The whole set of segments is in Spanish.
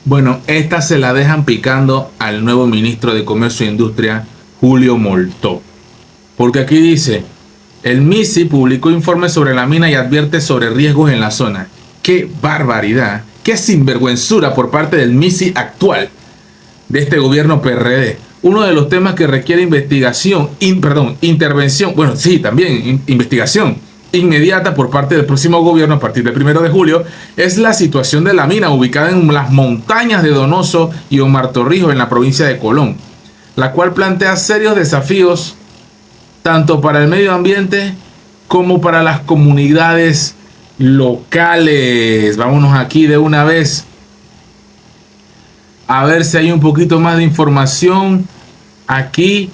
Bueno, esta se la dejan picando al nuevo ministro de Comercio e Industria, Julio Moltó. Porque aquí dice, el MISI publicó informes sobre la mina y advierte sobre riesgos en la zona. ¡Qué barbaridad! ¡Qué sinvergüenzura por parte del MISI actual de este gobierno PRD! Uno de los temas que requiere intervención, bueno, sí, también investigación inmediata por parte del próximo gobierno a partir del 1 de julio, es la situación de la mina ubicada en las montañas de Donoso y Omar Torrijos en la provincia de Colón, la cual plantea serios desafíos tanto para el medio ambiente como para las comunidades locales. Vámonos aquí de una vez a ver si hay un poquito más de información aquí.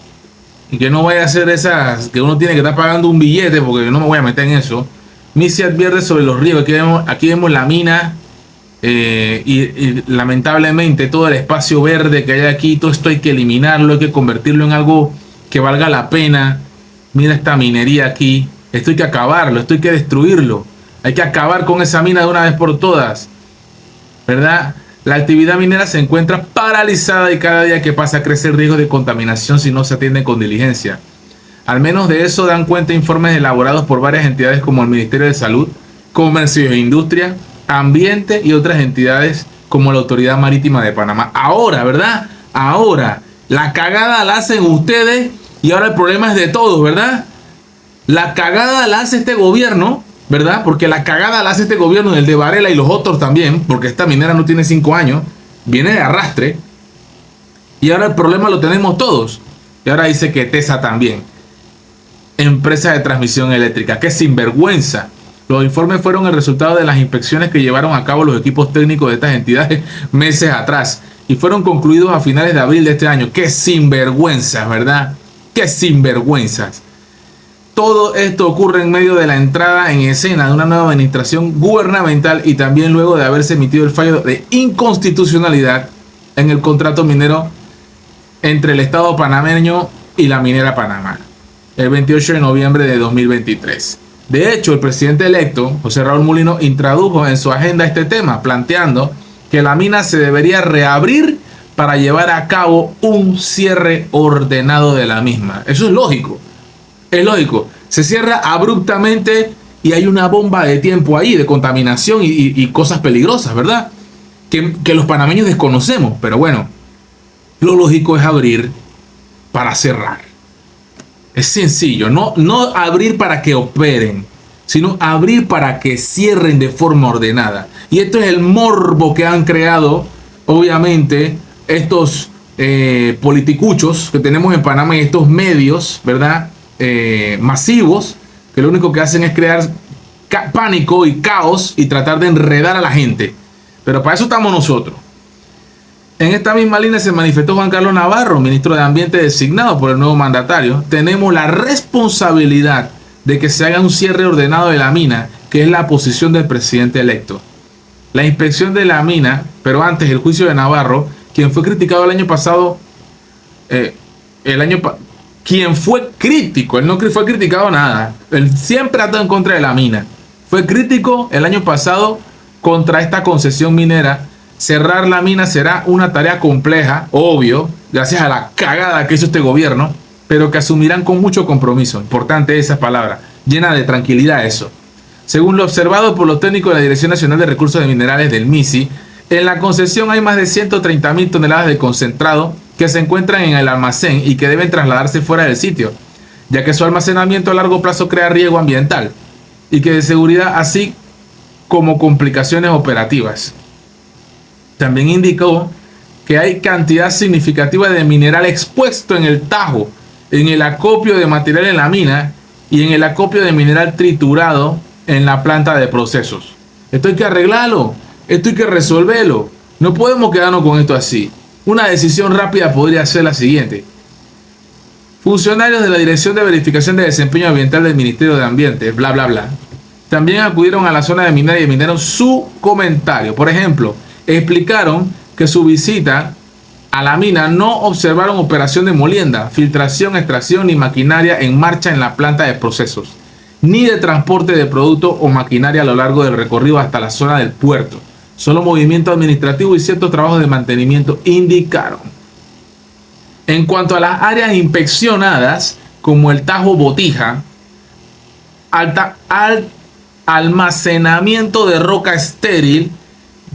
Y que no vaya a ser esas que uno tiene que estar pagando un billete, porque yo no me voy a meter en eso. MISI advierte sobre los riesgos. Aquí vemos la mina y lamentablemente todo el espacio verde que hay aquí, todo esto hay que eliminarlo, hay que convertirlo en algo que valga la pena. Mira esta minería aquí. Esto hay que acabarlo, esto hay que destruirlo. Hay que acabar con esa mina de una vez por todas, ¿verdad? La actividad minera se encuentra paralizada y cada día que pasa crece el riesgo de contaminación si no se atiende con diligencia. Al menos de eso dan cuenta informes elaborados por varias entidades como el Ministerio de Salud, Comercio e Industria, Ambiente y otras entidades como la Autoridad Marítima de Panamá. Ahora, ¿verdad? Ahora, la cagada la hacen ustedes y ahora el problema es de todos, ¿verdad? La cagada la hace este gobierno, ¿verdad? Porque la cagada la hace este gobierno, el de Varela y los otros también, porque esta minera no tiene 5 años, viene de arrastre, y ahora el problema lo tenemos todos. Y ahora dice que TESA también, empresa de transmisión eléctrica. ¡Qué sinvergüenza! Los informes fueron el resultado de las inspecciones que llevaron a cabo los equipos técnicos de estas entidades meses atrás, y fueron concluidos a finales de abril de este año. ¡Qué sinvergüenzas!, ¿verdad? ¡Qué sinvergüenzas! Todo esto ocurre en medio de la entrada en escena de una nueva administración gubernamental y también luego de haberse emitido el fallo de inconstitucionalidad en el contrato minero entre el Estado panameño y la minera Panamá, el 28 de noviembre de 2023. De hecho, el presidente electo, José Raúl Mulino, introdujo en su agenda este tema, planteando que la mina se debería reabrir para llevar a cabo un cierre ordenado de la misma. Eso es lógico. Es lógico, se cierra abruptamente y hay una bomba de tiempo ahí, de contaminación y cosas peligrosas, ¿verdad? Que los panameños desconocemos, pero bueno, lo lógico es abrir para cerrar. Es sencillo, no abrir para que operen, sino abrir para que cierren de forma ordenada. Y esto es el morbo que han creado, obviamente, estos politicuchos que tenemos en Panamá y estos medios, ¿verdad? Masivos, que lo único que hacen es crear pánico y caos y tratar de enredar a la gente. Pero para eso estamos nosotros. En esta misma línea se manifestó Juan Carlos Navarro, ministro de Ambiente designado por el nuevo mandatario. Tenemos la responsabilidad de que se haga un cierre ordenado de la mina, que es la posición del presidente electo. La inspección de la mina, pero antes el juicio de Navarro, quien fue criticado el año pasado, quien fue crítico, él no fue criticado nada, él siempre ha estado en contra de la mina, fue crítico el año pasado contra esta concesión minera. Cerrar la mina será una tarea compleja, obvio, gracias a la cagada que hizo este gobierno, pero que asumirán con mucho compromiso. Importante esa palabra, llena de tranquilidad eso. Según lo observado por los técnicos de la Dirección Nacional de Recursos de Minerales del MISI, en la concesión hay más de 130.000 toneladas de concentrado que se encuentran en el almacén y que deben trasladarse fuera del sitio, ya que su almacenamiento a largo plazo crea riesgo ambiental y que de seguridad, así como complicaciones operativas. También indicó que hay cantidad significativa de mineral expuesto en el tajo, en el acopio de material en la mina y en el acopio de mineral triturado en la planta de procesos. Esto hay que arreglarlo, esto hay que resolverlo. No podemos quedarnos con esto así. Una decisión rápida podría ser la siguiente. Funcionarios de la Dirección de Verificación de Desempeño Ambiental del Ministerio de Ambiente, bla, bla, bla, también acudieron a la zona de minera y emitieron su comentario. Por ejemplo, explicaron que su visita a la mina no observaron operación de molienda, filtración, extracción ni maquinaria en marcha en la planta de procesos, ni de transporte de producto o maquinaria a lo largo del recorrido hasta la zona del puerto. Solo movimiento administrativo y ciertos trabajos de mantenimiento, indicaron. En cuanto a las áreas inspeccionadas, como el Tajo Botija, almacenamiento de roca estéril,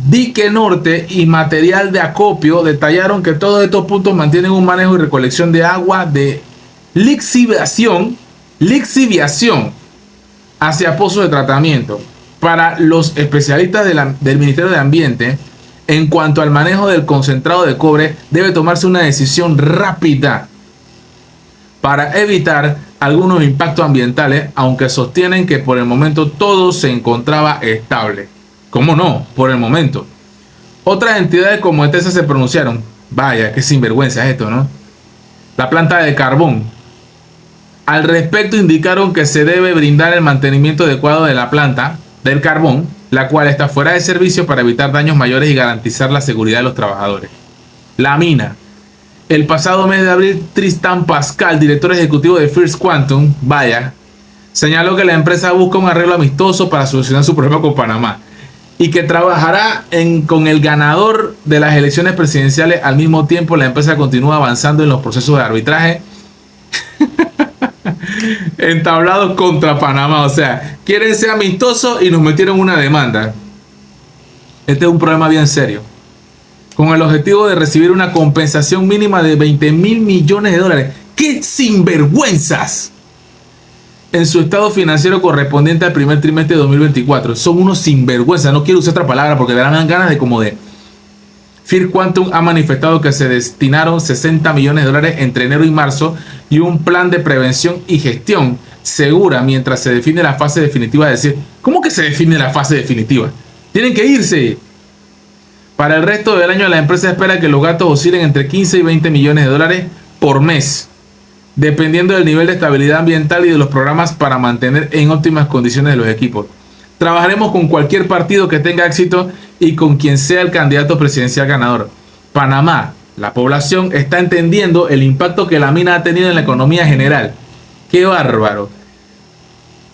dique norte y material de acopio, detallaron que todos estos puntos mantienen un manejo y recolección de agua de lixiviación hacia pozos de tratamiento. Para los especialistas del Ministerio de Ambiente, en cuanto al manejo del concentrado de cobre, debe tomarse una decisión rápida para evitar algunos impactos ambientales, aunque sostienen que por el momento todo se encontraba estable. ¿Cómo no? Por el momento. Otras entidades como ETESA se pronunciaron. Vaya, qué sinvergüenza es esto, ¿no? La planta de carbón. Al respecto indicaron que se debe brindar el mantenimiento adecuado de la planta del carbón, la cual está fuera de servicio para evitar daños mayores y garantizar la seguridad de los trabajadores. La mina. El pasado mes de abril, Tristan Pascal, director ejecutivo de First Quantum, vaya, señaló que la empresa busca un arreglo amistoso para solucionar su problema con Panamá y que trabajará con el ganador de las elecciones presidenciales. Al mismo tiempo, la empresa continúa avanzando en los procesos de arbitraje entablados contra Panamá. O sea, quieren ser amistosos y nos metieron una demanda. Este es un problema bien serio, con el objetivo de recibir una compensación mínima de 20.000 millones de dólares. ¡Qué sinvergüenzas! En su estado financiero correspondiente al primer trimestre de 2024. Son unos sinvergüenzas. No quiero usar otra palabra porque me dan ganas de como de... First Quantum ha manifestado que se destinaron 60 millones de dólares entre enero y marzo y un plan de prevención y gestión segura mientras se define la fase definitiva. Es decir, ¿cómo que se define la fase definitiva? Tienen que irse. Para el resto del año, la empresa espera que los gastos oscilen entre 15 y 20 millones de dólares por mes, dependiendo del nivel de estabilidad ambiental y de los programas para mantener en óptimas condiciones de los equipos. Trabajaremos con cualquier partido que tenga éxito y con quien sea el candidato presidencial ganador. Panamá, la población está entendiendo el impacto que la mina ha tenido en la economía general. ¡Qué bárbaro!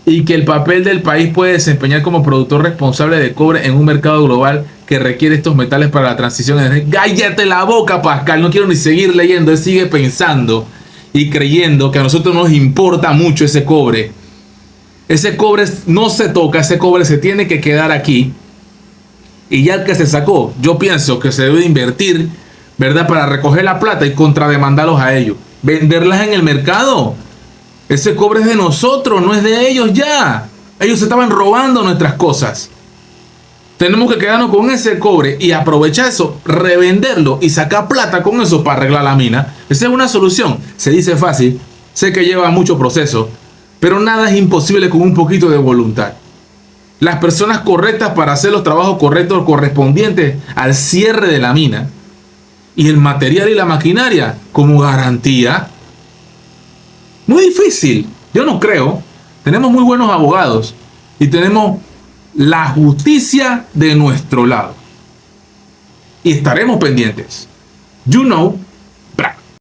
Y que el papel del país puede desempeñar como productor responsable de cobre en un mercado global que requiere estos metales para la transición energética. ¡Cállate la boca, Pascal! No quiero ni seguir leyendo. Él sigue pensando y creyendo que a nosotros nos importa mucho ese cobre. Ese cobre no se toca, ese cobre se tiene que quedar aquí. Y ya que se sacó, yo pienso que se debe invertir, ¿verdad?, para recoger la plata y contrademandarlos a ellos. Venderlas en el mercado. Ese cobre es de nosotros, no es de ellos ya. Ellos se estaban robando nuestras cosas. Tenemos que quedarnos con ese cobre y aprovechar eso, revenderlo y sacar plata con eso para arreglar la mina. Esa es una solución. Se dice fácil, sé que lleva mucho proceso, pero nada es imposible con un poquito de voluntad. Las personas correctas para hacer los trabajos correctos correspondientes al cierre de la mina y el material y la maquinaria como garantía. Muy difícil, yo no creo. Tenemos muy buenos abogados y tenemos la justicia de nuestro lado. Y estaremos pendientes. You know.